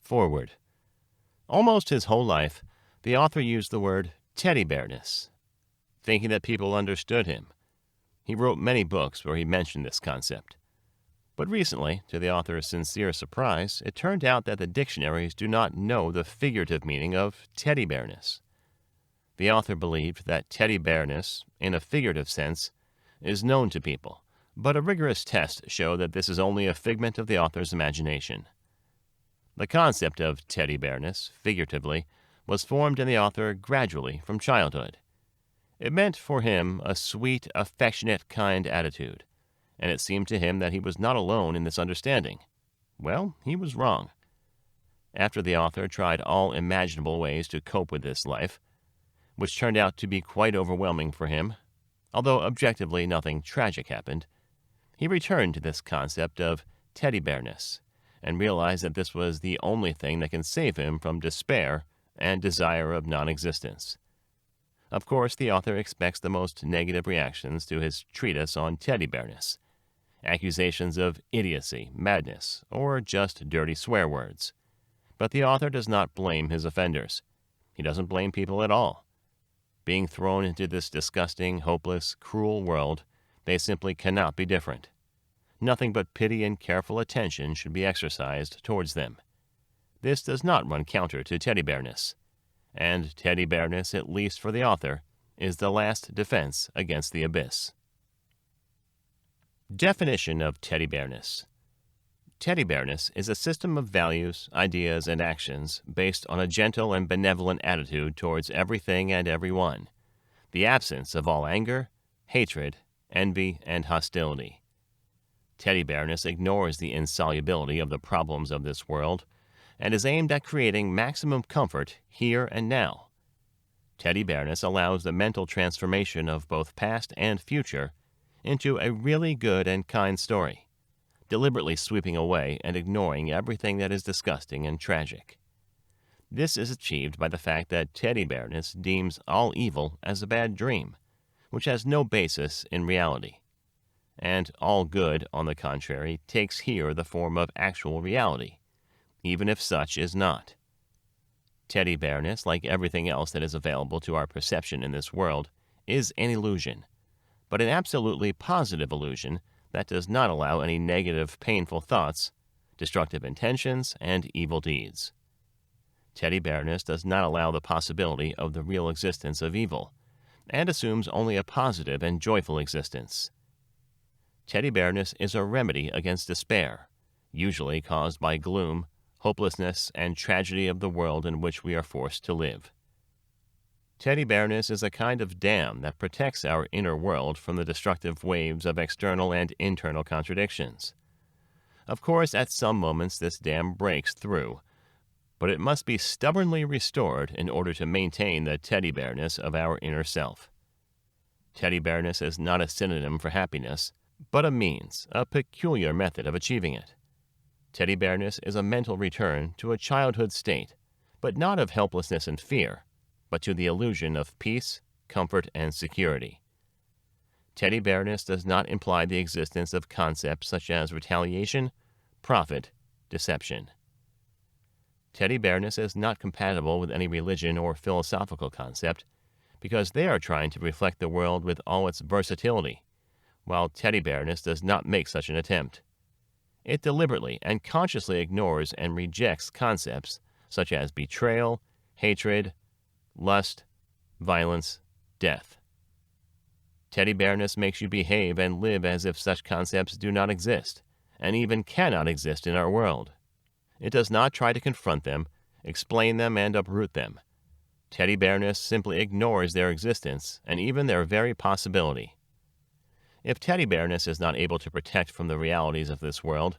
Forward. Almost his whole life, the author used the word teddybearness, thinking that people understood him. He wrote many books where he mentioned this concept. But recently, to the author's sincere surprise, it turned out that the dictionaries do not know the figurative meaning of teddybearness. The author believed that teddybearness, in a figurative sense, is known to people, but a rigorous test showed that this is only a figment of the author's imagination. The concept of teddybearness, figuratively, was formed in the author gradually from childhood. It meant for him a sweet, affectionate, kind attitude, and it seemed to him that he was not alone in this understanding. Well, he was wrong. After the author tried all imaginable ways to cope with this life, which turned out to be quite overwhelming for him, although objectively nothing tragic happened, he returned to this concept of teddybearness and realized that this was the only thing that can save him from despair and desire of non-existence. Of course, the author expects the most negative reactions to his treatise on teddybearness, accusations of idiocy, madness, or just dirty swear words. But the author does not blame his offenders. He doesn't blame people at all. Being thrown into this disgusting, hopeless, cruel world, they simply cannot be different. Nothing but pity and careful attention should be exercised towards them. This does not run counter to teddybearness, and teddybearness, at least for the author, is the last defense against the abyss. Definition of teddybearness. Teddybearness is a system of values, ideas, and actions based on a gentle and benevolent attitude towards everything and everyone, the absence of all anger, hatred, envy, and hostility. Teddybearness ignores the insolubility of the problems of this world and is aimed at creating maximum comfort here and now. Teddybearness allows the mental transformation of both past and future into a really good and kind story, deliberately sweeping away and ignoring everything that is disgusting and tragic. This is achieved by the fact that teddybearness deems all evil as a bad dream, which has no basis in reality, and all good, on the contrary, takes here the form of actual reality, even if such is not. Teddybearness, like everything else that is available to our perception in this world, is an illusion, but an absolutely positive illusion that does not allow any negative, painful thoughts, destructive intentions, and evil deeds. Teddybearness does not allow the possibility of the real existence of evil, and assumes only a positive and joyful existence. Teddybearness is a remedy against despair, usually caused by gloom, hopelessness, and tragedy of the world in which we are forced to live. Teddybearness is a kind of dam that protects our inner world from the destructive waves of external and internal contradictions. Of course, at some moments this dam breaks through, but it must be stubbornly restored in order to maintain the teddybearness of our inner self. Teddybearness is not a synonym for happiness, but a means, a peculiar method of achieving it. Teddybearness is a mental return to a childhood state, but not of helplessness and fear, but to the illusion of peace, comfort, and security. Teddybearness does not imply the existence of concepts such as retaliation, profit, deception. Teddybearness is not compatible with any religion or philosophical concept, because they are trying to reflect the world with all its versatility, while teddybearness does not make such an attempt. It deliberately and consciously ignores and rejects concepts such as betrayal, hatred, lust, violence, death. Teddybearness makes you behave and live as if such concepts do not exist, and even cannot exist in our world. It does not try to confront them, explain them, and uproot them. Teddybearness simply ignores their existence and even their very possibility. If teddybearness is not able to protect from the realities of this world,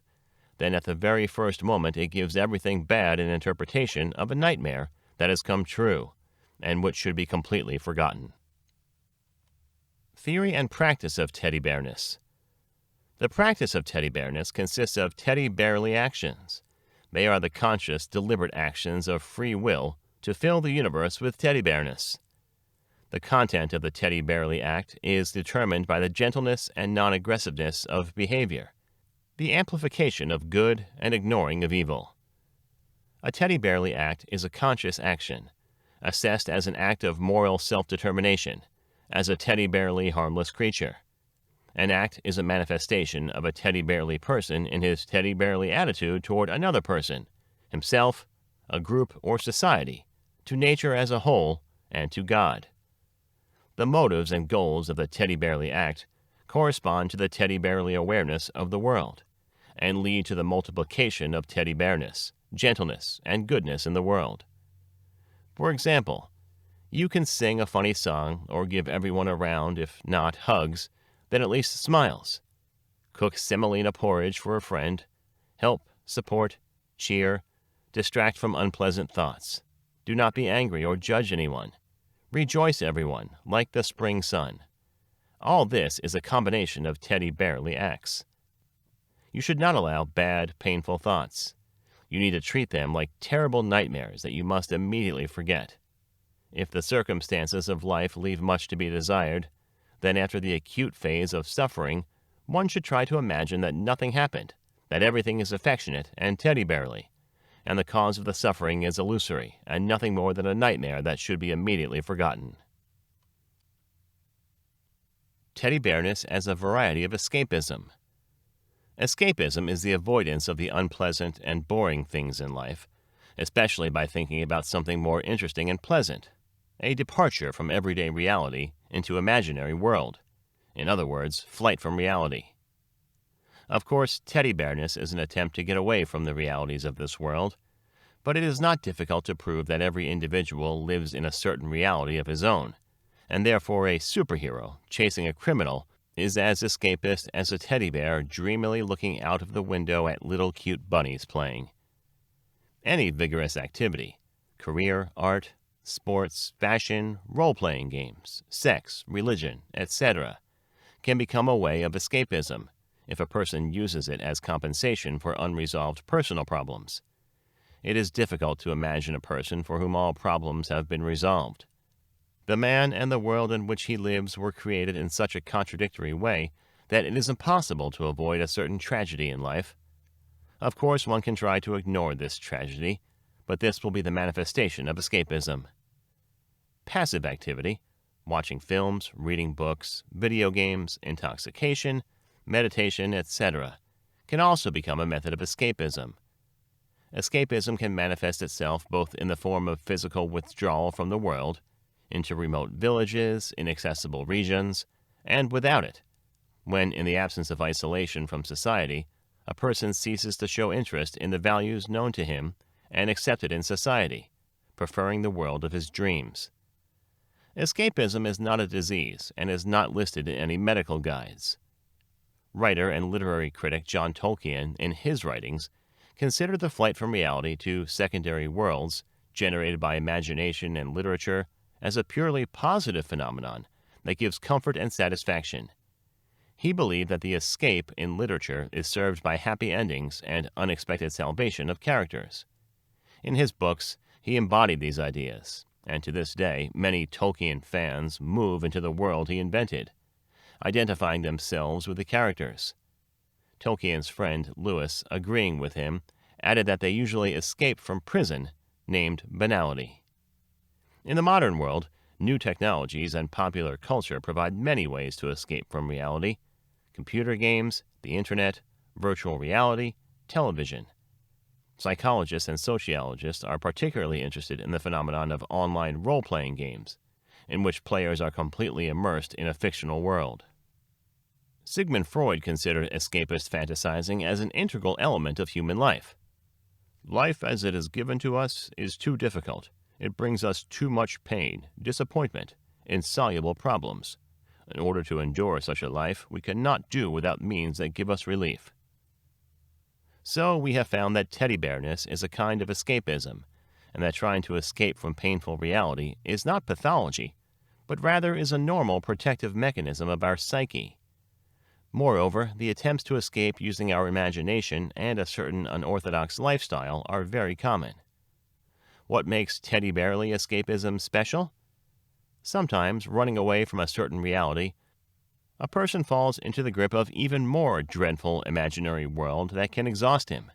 then at the very first moment it gives everything bad an interpretation of a nightmare that has come true, and which should be completely forgotten. Theory and practice of teddybearness. The practice of teddybearness consists of teddybearly actions. They are the conscious, deliberate actions of free will to fill the universe with teddybearness. The content of the teddybearly act is determined by the gentleness and non-aggressiveness of behavior, the amplification of good and ignoring of evil. A teddy-bearly act is a conscious action, assessed as an act of moral self-determination, as a teddy-bearly harmless creature. An act is a manifestation of a teddy-bearly person in his teddy-bearly attitude toward another person, himself, a group or society, to nature as a whole, and to God. The motives and goals of the teddy-bearly act correspond to the teddy-bearly awareness of the world, and lead to the multiplication of teddy-bearness, gentleness, and goodness in the world. For example, you can sing a funny song or give everyone around, if not hugs, then at least smiles. Cook semolina porridge for a friend. Help, support, cheer, distract from unpleasant thoughts. Do not be angry or judge anyone. Rejoice everyone, like the spring sun. All this is a combination of teddy-bearly acts. You should not allow bad, painful thoughts. You need to treat them like terrible nightmares that you must immediately forget. If the circumstances of life leave much to be desired, then after the acute phase of suffering, one should try to imagine that nothing happened, that everything is affectionate and teddy-bearly, and the cause of the suffering is illusory and nothing more than a nightmare that should be immediately forgotten. Teddy-bearness as a variety of escapism. Escapism is the avoidance of the unpleasant and boring things in life, especially by thinking about something more interesting and pleasant, a departure from everyday reality into imaginary world. In other words, flight from reality. Of course, teddy-bearness is an attempt to get away from the realities of this world, but it is not difficult to prove that every individual lives in a certain reality of his own, and therefore a superhero chasing a criminal is as escapist as a teddy bear dreamily looking out of the window at little cute bunnies playing. Any vigorous activity, career, art, sports, fashion, role-playing games, sex, religion, etc., can become a way of escapism if a person uses it as compensation for unresolved personal problems. It is difficult to imagine a person for whom all problems have been resolved. The man and the world in which he lives were created in such a contradictory way that it is impossible to avoid a certain tragedy in life. Of course, one can try to ignore this tragedy, but this will be the manifestation of escapism. Passive activity, watching films, reading books, video games, intoxication, meditation, etc., can also become a method of escapism. Escapism can manifest itself both in the form of physical withdrawal from the world, into remote villages, inaccessible regions, and without it, when, in the absence of isolation from society, a person ceases to show interest in the values known to him and accepted in society, preferring the world of his dreams. Escapism is not a disease and is not listed in any medical guides. Writer and literary critic John Tolkien, in his writings, considered the flight from reality to secondary worlds generated by imagination and literature as a purely positive phenomenon that gives comfort and satisfaction. He believed that the escape in literature is served by happy endings and unexpected salvation of characters. In his books, he embodied these ideas, and to this day, many Tolkien fans move into the world he invented, identifying themselves with the characters. Tolkien's friend Lewis, agreeing with him, added that they usually escape from prison, named banality. In the modern world, new technologies and popular culture provide many ways to escape from reality: computer games, the internet, virtual reality, television. Psychologists and sociologists are particularly interested in the phenomenon of online role-playing games, in which players are completely immersed in a fictional world. Sigmund Freud considered escapist fantasizing as an integral element of human life. Life as it is given to us is too difficult. It brings us too much pain, disappointment, insoluble problems. In order to endure such a life, we cannot do without means that give us relief. So we have found that teddy-bearness is a kind of escapism, and that trying to escape from painful reality is not pathology, but rather is a normal protective mechanism of our psyche. Moreover, the attempts to escape using our imagination and a certain unorthodox lifestyle are very common. What makes teddy-bearly escapism special? Sometimes, running away from a certain reality, a person falls into the grip of even more dreadful imaginary world that can exhaust him.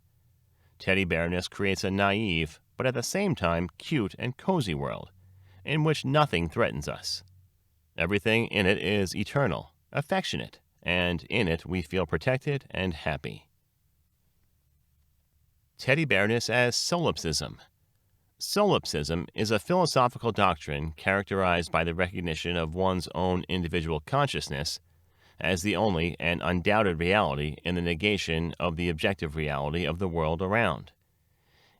Teddybearness creates a naive, but at the same time cute and cozy world, in which nothing threatens us. Everything in it is eternal, affectionate, and in it we feel protected and happy. Teddybearness as Solipsism. Solipsism is a philosophical doctrine characterized by the recognition of one's own individual consciousness as the only and undoubted reality in the negation of the objective reality of the world around.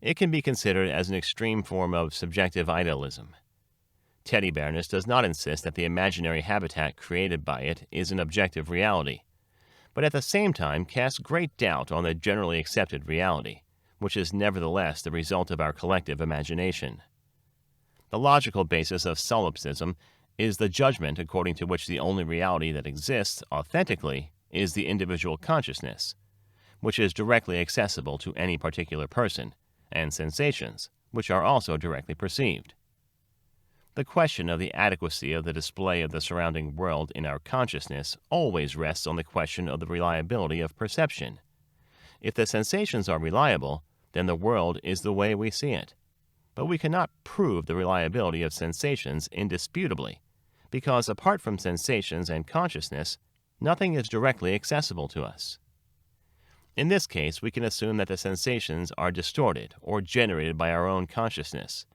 It can be considered as an extreme form of subjective idealism. Teddybearness does not insist that the imaginary habitat created by it is an objective reality, but at the same time casts great doubt on the generally accepted reality, which is nevertheless the result of our collective imagination. The logical basis of solipsism is the judgment according to which the only reality that exists authentically is the individual consciousness, which is directly accessible to any particular person, and sensations, which are also directly perceived. The question of the adequacy of the display of the surrounding world in our consciousness always rests on the question of the reliability of perception. If the sensations are reliable, then the world is the way we see it. But we cannot prove the reliability of sensations indisputably, because apart from sensations and consciousness, nothing is directly accessible to us. In this case, we can assume that the sensations are distorted or generated by our own consciousness,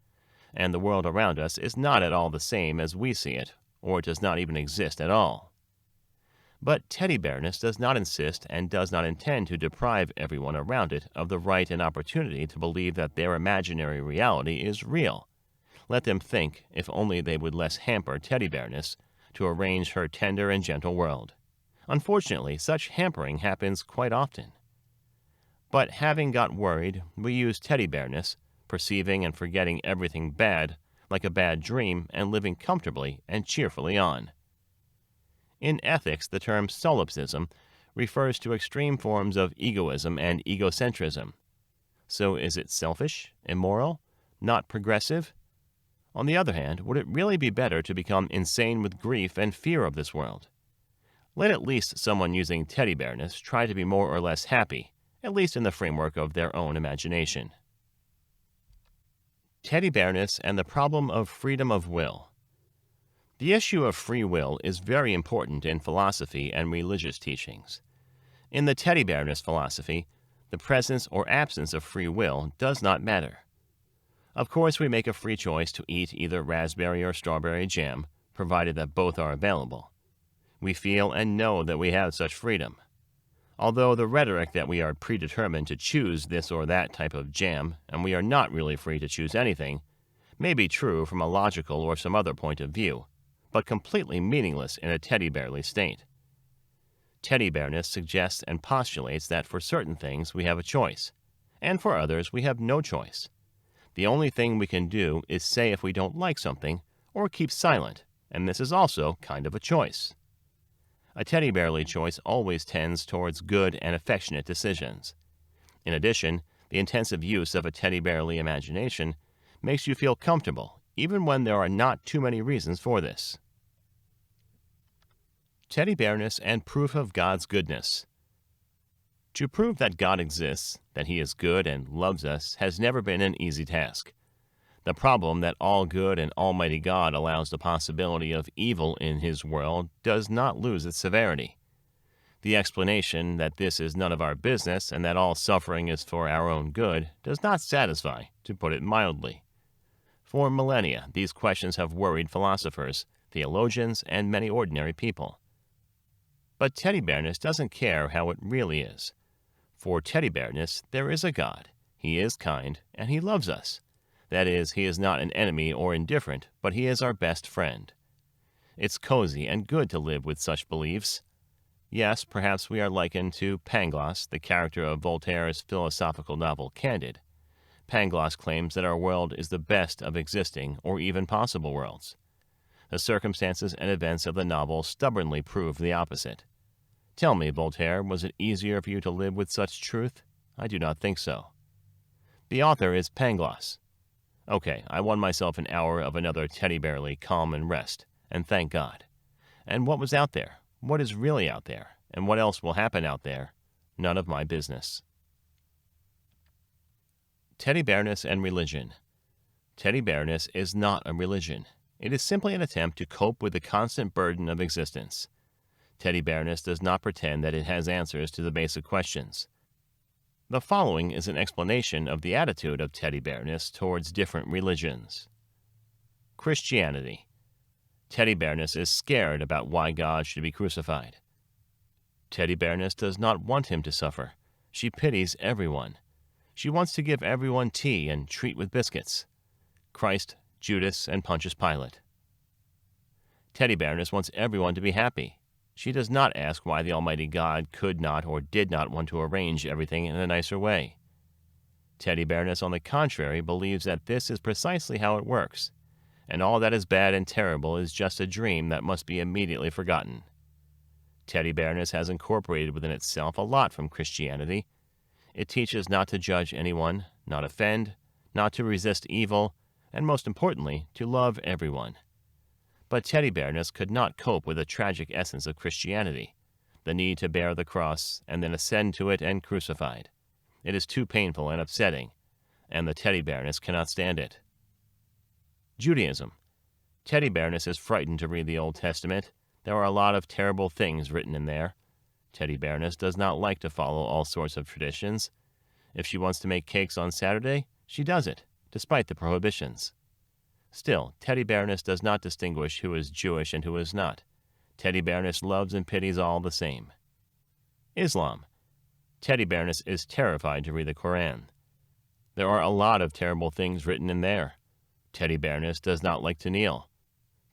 and the world around us is not at all the same as we see it, or it does not even exist at all. But Teddybearness does not insist and does not intend to deprive everyone around it of the right and opportunity to believe that their imaginary reality is real. Let them think, if only they would less hamper Teddybearness to arrange her tender and gentle world. Unfortunately, such hampering happens quite often. But having got worried, we use Teddybearness, perceiving and forgetting everything bad, like a bad dream, and living comfortably and cheerfully on. In ethics, the term solipsism refers to extreme forms of egoism and egocentrism. So is it selfish, immoral, not progressive? On the other hand, would it really be better to become insane with grief and fear of this world? Let at least someone using Teddybearness try to be more or less happy, at least in the framework of their own imagination. Teddybearness and the problem of freedom of will. The issue of free will is very important in philosophy and religious teachings. In the Teddybearness philosophy, the presence or absence of free will does not matter. Of course, we make a free choice to eat either raspberry or strawberry jam, provided that both are available. We feel and know that we have such freedom. Although the rhetoric that we are predetermined to choose this or that type of jam, and we are not really free to choose anything, may be true from a logical or some other point of view, but completely meaningless in a teddybearly state. Teddybearness suggests and postulates that for certain things we have a choice, and for others we have no choice. The only thing we can do is say if we don't like something, or keep silent, and this is also kind of a choice. A teddybearly choice always tends towards good and affectionate decisions. In addition, the intensive use of a teddybearly imagination makes you feel comfortable, even when there are not too many reasons for this. Teddybearness and proof of God's goodness. To prove that God exists, that He is good and loves us, has never been an easy task. The problem that all good and almighty God allows the possibility of evil in His world does not lose its severity. The explanation that this is none of our business and that all suffering is for our own good does not satisfy, to put it mildly. For millennia, these questions have worried philosophers, theologians, and many ordinary people. But Teddybearness doesn't care how it really is. For Teddybearness, there is a God. He is kind, and He loves us. That is, He is not an enemy or indifferent, but He is our best friend. It's cozy and good to live with such beliefs. Yes, perhaps we are likened to Pangloss, the character of Voltaire's philosophical novel Candide. Pangloss claims that our world is the best of existing or even possible worlds. The circumstances and events of the novel stubbornly prove the opposite. Tell me, Voltaire, was it easier for you to live with such truth? I do not think so. The author is Pangloss. Okay, I won myself an hour of another teddybearly calm and rest, and thank God. And what was out there? What is really out there? And what else will happen out there? None of my business. Teddybearness and religion. Teddybearness is not a religion. It is simply an attempt to cope with the constant burden of existence. Teddybearness does not pretend that it has answers to the basic questions. The following is an explanation of the attitude of teddybearness towards different religions. Christianity. Teddybearness is scared about why God should be crucified. Teddybearness does not want him to suffer. She pities everyone. She wants to give everyone tea and treat with biscuits. Christ, Judas, and Pontius Pilate. Teddybearness wants everyone to be happy. She does not ask why the Almighty God could not or did not want to arrange everything in a nicer way. Teddybearness, on the contrary, believes that this is precisely how it works, and all that is bad and terrible is just a dream that must be immediately forgotten. Teddybearness has incorporated within itself a lot from Christianity. It teaches not to judge anyone, not offend, not to resist evil, and most importantly, to love everyone. But teddybearness could not cope with the tragic essence of Christianity, the need to bear the cross and then ascend to it and crucified. It is too painful and upsetting, and the teddybearness cannot stand it. Judaism. Teddybearness is frightened to read the Old Testament. There are a lot of terrible things written in there. Teddybearness does not like to follow all sorts of traditions. If she wants to make cakes on Saturday, she does it, despite the prohibitions. Still, teddybearness does not distinguish who is Jewish and who is not. Teddybearness loves and pities all the same. Islam. Teddybearness is terrified to read the Quran. There are a lot of terrible things written in there. Teddybearness does not like to kneel.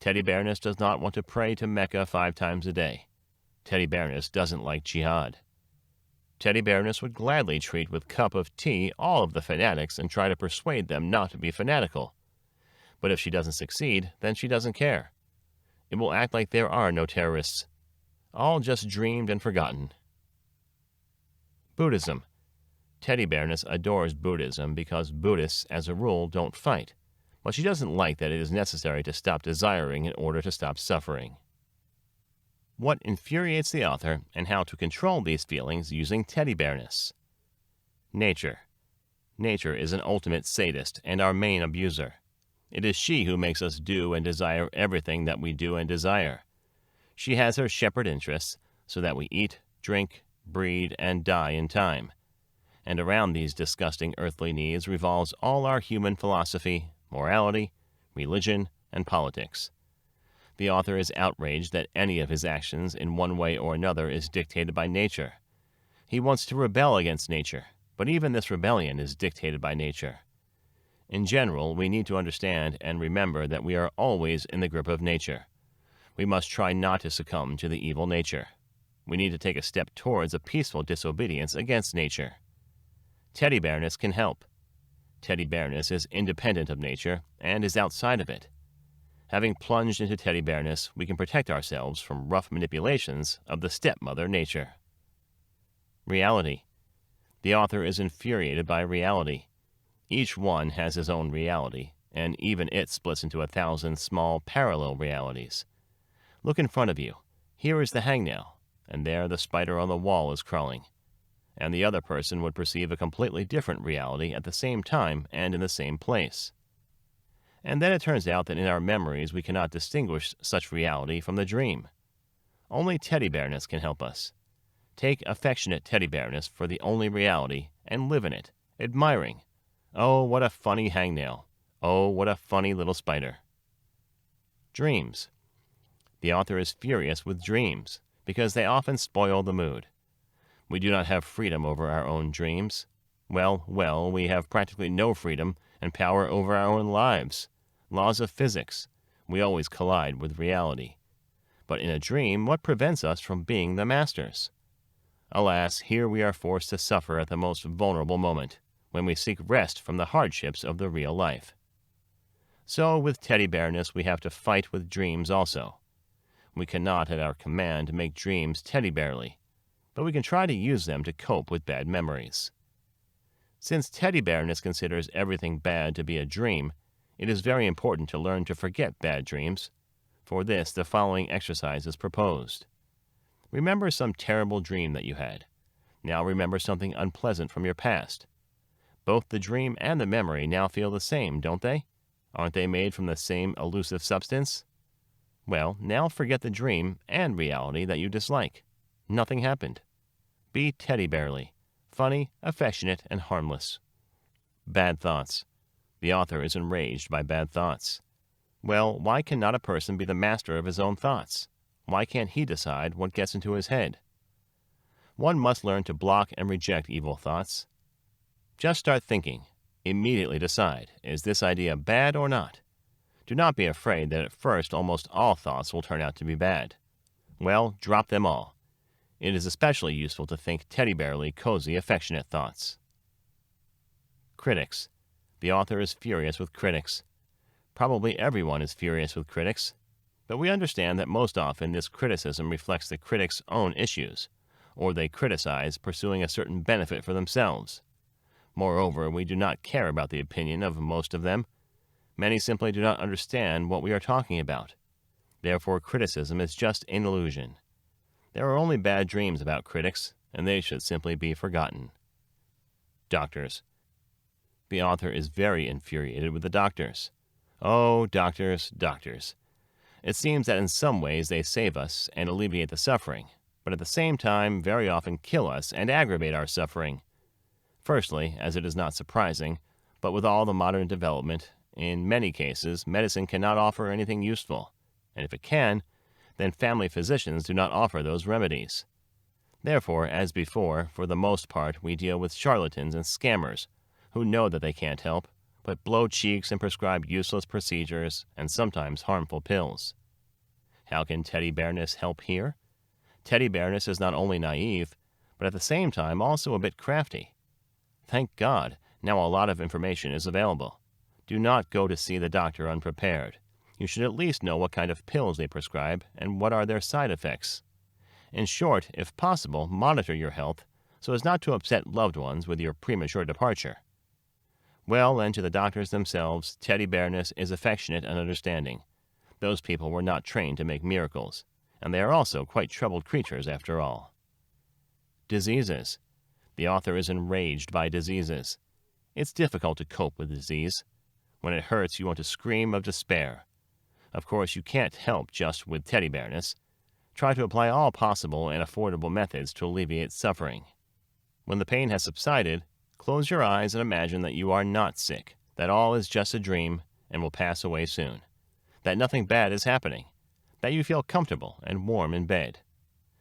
Teddybearness does not want to pray to Mecca 5 times a day. Teddybearness doesn't like jihad. Teddybearness would gladly treat with cup of tea all of the fanatics and try to persuade them not to be fanatical. But if she doesn't succeed, then she doesn't care. It will act like there are no terrorists. All just dreamed and forgotten. Buddhism. Teddybearness adores Buddhism because Buddhists, as a rule, don't fight. But she doesn't like that it is necessary to stop desiring in order to stop suffering. What infuriates the author, and how to control these feelings using teddybearness. Nature. Nature is an ultimate sadist and our main abuser. It is she who makes us do and desire everything that we do and desire. She has her shepherd interests, so that we eat, drink, breed, and die in time. And around these disgusting earthly needs revolves all our human philosophy, morality, religion, and politics. The author is outraged that any of his actions in one way or another is dictated by nature. He wants to rebel against nature, but even this rebellion is dictated by nature. In general, we need to understand and remember that we are always in the grip of nature. We must try not to succumb to the evil nature. We need to take a step towards a peaceful disobedience against nature. Teddybearness can help. Teddybearness is independent of nature and is outside of it. Having plunged into teddybearness, we can protect ourselves from rough manipulations of the stepmother nature. Reality. The author is infuriated by reality. Each one has his own reality, and even it splits into 1,000 small parallel realities. Look in front of you. Here is the hangnail, and there the spider on the wall is crawling. And the other person would perceive a completely different reality at the same time and in the same place. And then it turns out that in our memories we cannot distinguish such reality from the dream. Only teddybearness can help us. Take affectionate teddybearness for the only reality and live in it, admiring. Oh, what a funny hangnail. Oh, what a funny little spider. Dreams. The author is furious with dreams because they often spoil the mood. We do not have freedom over our own dreams. Well, we have practically no freedom and power over our own lives. Laws of physics. We always collide with reality. But in a dream, what prevents us from being the masters? Alas, here we are forced to suffer at the most vulnerable moment, when we seek rest from the hardships of the real life. So with teddybearness we have to fight with dreams also. We cannot at our command make dreams teddybearly, but we can try to use them to cope with bad memories. Since teddybearness considers everything bad to be a dream, it is very important to learn to forget bad dreams. For this, the following exercise is proposed. Remember some terrible dream that you had. Now remember something unpleasant from your past. Both the dream and the memory now feel the same, don't they? Aren't they made from the same elusive substance? Well, now forget the dream and reality that you dislike. Nothing happened. Be teddy-bearly, funny, affectionate, and harmless. Bad thoughts. The author is enraged by bad thoughts. Well, why cannot a person be the master of his own thoughts? Why can't he decide what gets into his head? One must learn to block and reject evil thoughts. Just start thinking. Immediately decide, is this idea bad or not? Do not be afraid that at first almost all thoughts will turn out to be bad. Well, drop them all. It is especially useful to think teddy-bearly, cozy, affectionate thoughts. Critics. The author is furious with critics. Probably everyone is furious with critics, but we understand that most often this criticism reflects the critic's own issues, or they criticize pursuing a certain benefit for themselves. Moreover, we do not care about the opinion of most of them. Many simply do not understand what we are talking about. Therefore, criticism is just an illusion. There are only bad dreams about critics, and they should simply be forgotten. Doctors. The author is very infuriated with the doctors. Oh, doctors, doctors. It seems that in some ways they save us and alleviate the suffering, but at the same time very often kill us and aggravate our suffering. Firstly, as it is not surprising, but with all the modern development, in many cases medicine cannot offer anything useful, and if it can, then family physicians do not offer those remedies. Therefore, as before, for the most part we deal with charlatans and scammers, who know that they can't help, but blow cheeks and prescribe useless procedures and sometimes harmful pills. How can teddy-bearness help here? Teddy-bearness is not only naive, but at the same time also a bit crafty. Thank God, now a lot of information is available. Do not go to see the doctor unprepared. You should at least know what kind of pills they prescribe and what are their side effects. In short, if possible, monitor your health so as not to upset loved ones with your premature departure. Well, and to the doctors themselves, teddy-bearness is affectionate and understanding. Those people were not trained to make miracles, and they are also quite troubled creatures after all. Diseases. The author is enraged by diseases. It's difficult to cope with disease. When it hurts, you want to scream of despair. Of course, you can't help just with teddy-bearness. Try to apply all possible and affordable methods to alleviate suffering. When the pain has subsided, close your eyes and imagine that you are not sick, that all is just a dream and will pass away soon, that nothing bad is happening, that you feel comfortable and warm in bed.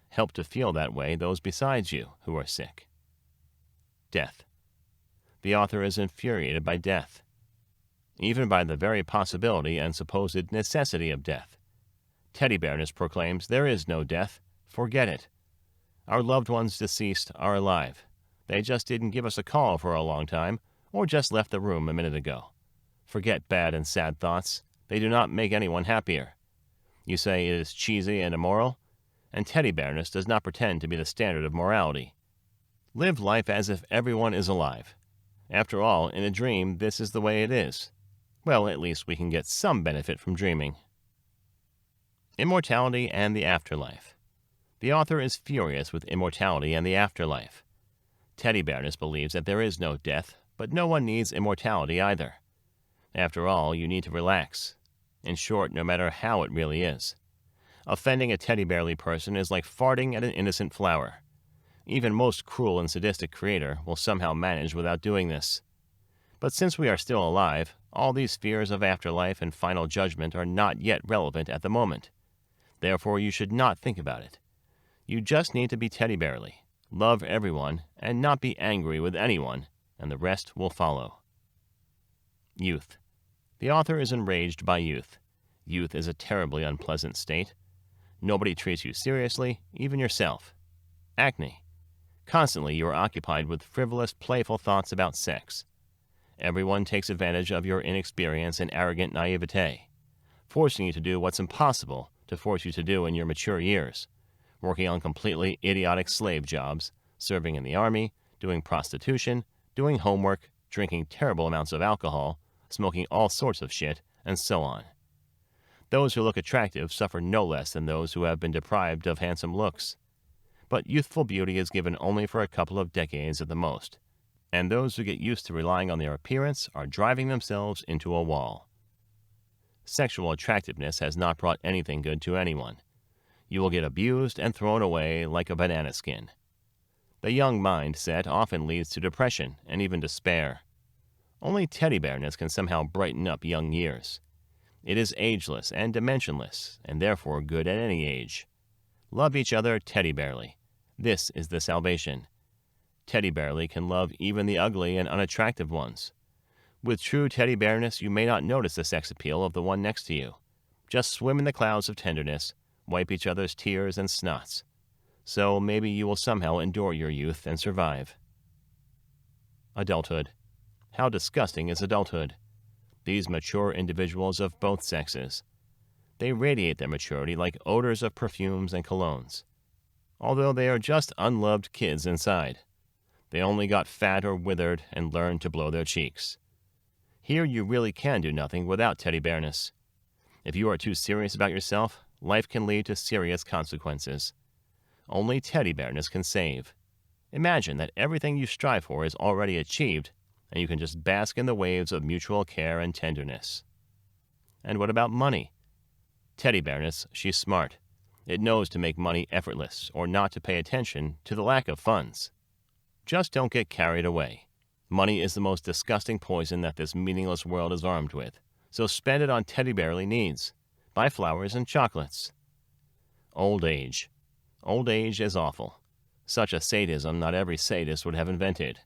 Help to feel that way those besides you who are sick. Death. The author is infuriated by death, even by the very possibility and supposed necessity of death. Teddy-bearness proclaims there is no death. Forget it. Our loved ones deceased are alive. They just didn't give us a call for a long time, or just left the room a minute ago. Forget bad and sad thoughts. They do not make anyone happier. You say it is cheesy and immoral, and teddy-bearness does not pretend to be the standard of morality. Live life as if everyone is alive. After all, in a dream, this is the way it is. Well, at least we can get some benefit from dreaming. Immortality and the afterlife. The author is furious with immortality and the afterlife. Teddy-bearness believes that there is no death, but no one needs immortality either. After all, you need to relax. In short, no matter how it really is. Offending a teddy-bearly person is like farting at an innocent flower. Even most cruel and sadistic creator will somehow manage without doing this. But since we are still alive, all these fears of afterlife and final judgment are not yet relevant at the moment. Therefore, you should not think about it. You just need to be teddy-bearly, love everyone, and not be angry with anyone, and the rest will follow. Youth. The author is enraged by youth. Youth is a terribly unpleasant state. Nobody treats you seriously, even yourself. Acne. Constantly you are occupied with frivolous, playful thoughts about sex. Everyone takes advantage of your inexperience and arrogant naivete, forcing you to do what's impossible to force you to do in your mature years, working on completely idiotic slave jobs, serving in the army, doing prostitution, doing homework, drinking terrible amounts of alcohol, smoking all sorts of shit, and so on. Those who look attractive suffer no less than those who have been deprived of handsome looks. But youthful beauty is given only for a couple of decades at the most, and those who get used to relying on their appearance are driving themselves into a wall. Sexual attractiveness has not brought anything good to anyone. You will get abused and thrown away like a banana skin. The young mindset often leads to depression and even despair. Only teddybearness can somehow brighten up young years. It is ageless and dimensionless, and therefore good at any age. Love each other teddybearly. This is the salvation. Teddybearly can love even the ugly and unattractive ones. With true teddybearness, you may not notice the sex appeal of the one next to you. Just swim in the clouds of tenderness, wipe each other's tears and snots. So maybe you will somehow endure your youth and survive. Adulthood. How disgusting is adulthood? These mature individuals of both sexes. They radiate their maturity like odors of perfumes and colognes. Although they are just unloved kids inside. They only got fat or withered and learned to blow their cheeks. Here you really can do nothing without teddybearness. If you are too serious about yourself, life can lead to serious consequences. Only teddybearness can save. Imagine that everything you strive for is already achieved, and you can just bask in the waves of mutual care and tenderness. And what about money? Teddybearness, she's smart. It knows to make money effortless or not to pay attention to the lack of funds. Just don't get carried away. Money is the most disgusting poison that this meaningless world is armed with, so spend it on teddybearly needs. Buy flowers and chocolates. Old age. Old age is awful. Such a sadism not every sadist would have invented.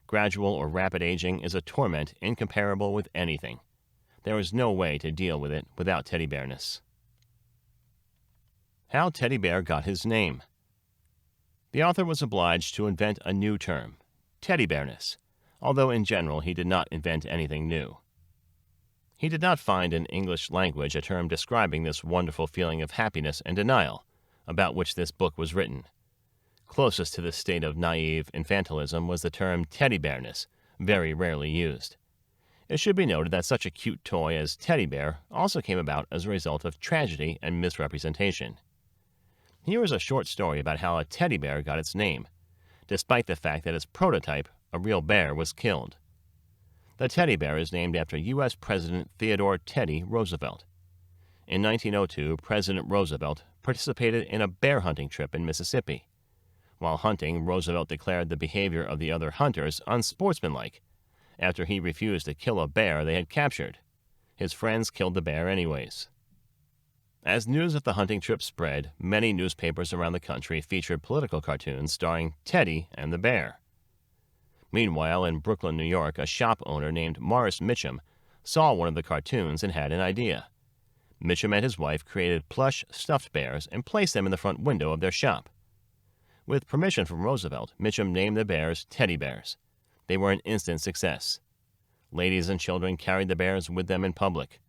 Gradual or rapid aging is a torment incomparable with anything. There is no way to deal with it without teddybearness. How Teddy Bear got his name. The author was obliged to invent a new term, teddybearness, although in general he did not invent anything new. He did not find in English language a term describing this wonderful feeling of happiness and denial about which this book was written. Closest to this state of naive infantilism was the term teddybearness, very rarely used. It should be noted that such a cute toy as Teddy Bear also came about as a result of tragedy and misrepresentation. Here is a short story about how a teddy bear got its name, despite the fact that its prototype, a real bear, was killed. The teddy bear is named after U.S. President Theodore Teddy Roosevelt. In 1902, President Roosevelt participated in a bear hunting trip in Mississippi. While hunting, Roosevelt declared the behavior of the other hunters unsportsmanlike, after he refused to kill a bear they had captured. His friends killed the bear anyways. As news of the hunting trip spread, many newspapers around the country featured political cartoons starring Teddy and the bear. Meanwhile, in Brooklyn, New York, a shop owner named Morris Mitchum saw one of the cartoons and had an idea. Mitchum and his wife created plush, stuffed bears and placed them in the front window of their shop. With permission from Roosevelt, Mitchum named the bears Teddy Bears. They were an instant success. Ladies and children carried the bears with them in public.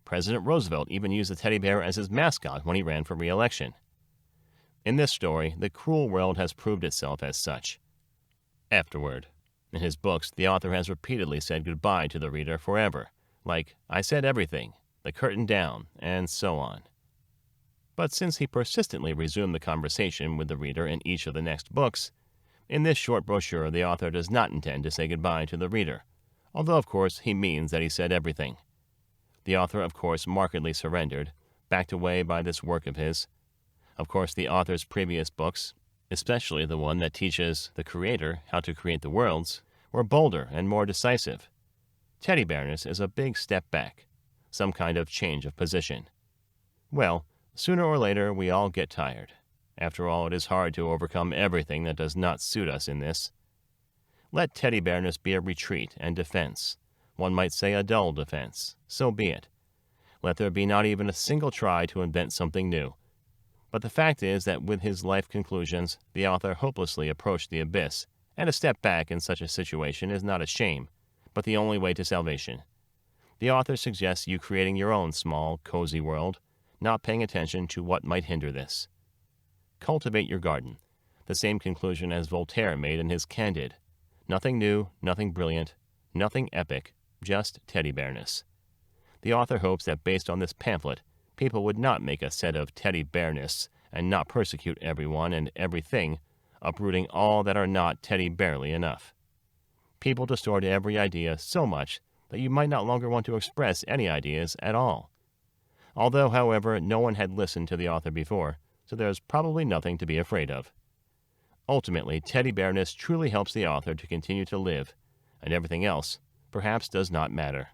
President Roosevelt even used the teddy bear as his mascot when he ran for re-election. In this story, the cruel world has proved itself as such. Afterward, in his books, the author has repeatedly said goodbye to the reader forever, like, "I said everything," "the curtain down," and so on. But since he persistently resumed the conversation with the reader in each of the next books, in this short brochure the author does not intend to say goodbye to the reader, although of course he means that he said everything. The author, of course, markedly surrendered, backed away by this work of his. Of course, the author's previous books, especially the one that teaches the creator how to create the worlds, were bolder and more decisive. Teddybearness is a big step back, some kind of change of position. Well, sooner or later we all get tired. After all, it is hard to overcome everything that does not suit us in this. Let teddybearness be a retreat and defense. One might say a dull defense. So be it. Let there be not even a single try to invent something new. But the fact is that with his life conclusions, the author hopelessly approached the abyss, and a step back in such a situation is not a shame, but the only way to salvation. The author suggests you creating your own small, cozy world, not paying attention to what might hinder this. Cultivate your garden, the same conclusion as Voltaire made in his Candide. Nothing new, nothing brilliant, nothing epic, just teddybearness. The author hopes that based on this pamphlet, people would not make a set of teddybearness and not persecute everyone and everything, uprooting all that are not teddy-bearly enough. People distort every idea so much that you might not longer want to express any ideas at all. Although, however, no one had listened to the author before, so there's probably nothing to be afraid of. Ultimately, Teddybearness truly helps the author to continue to live, and everything else perhaps does not matter.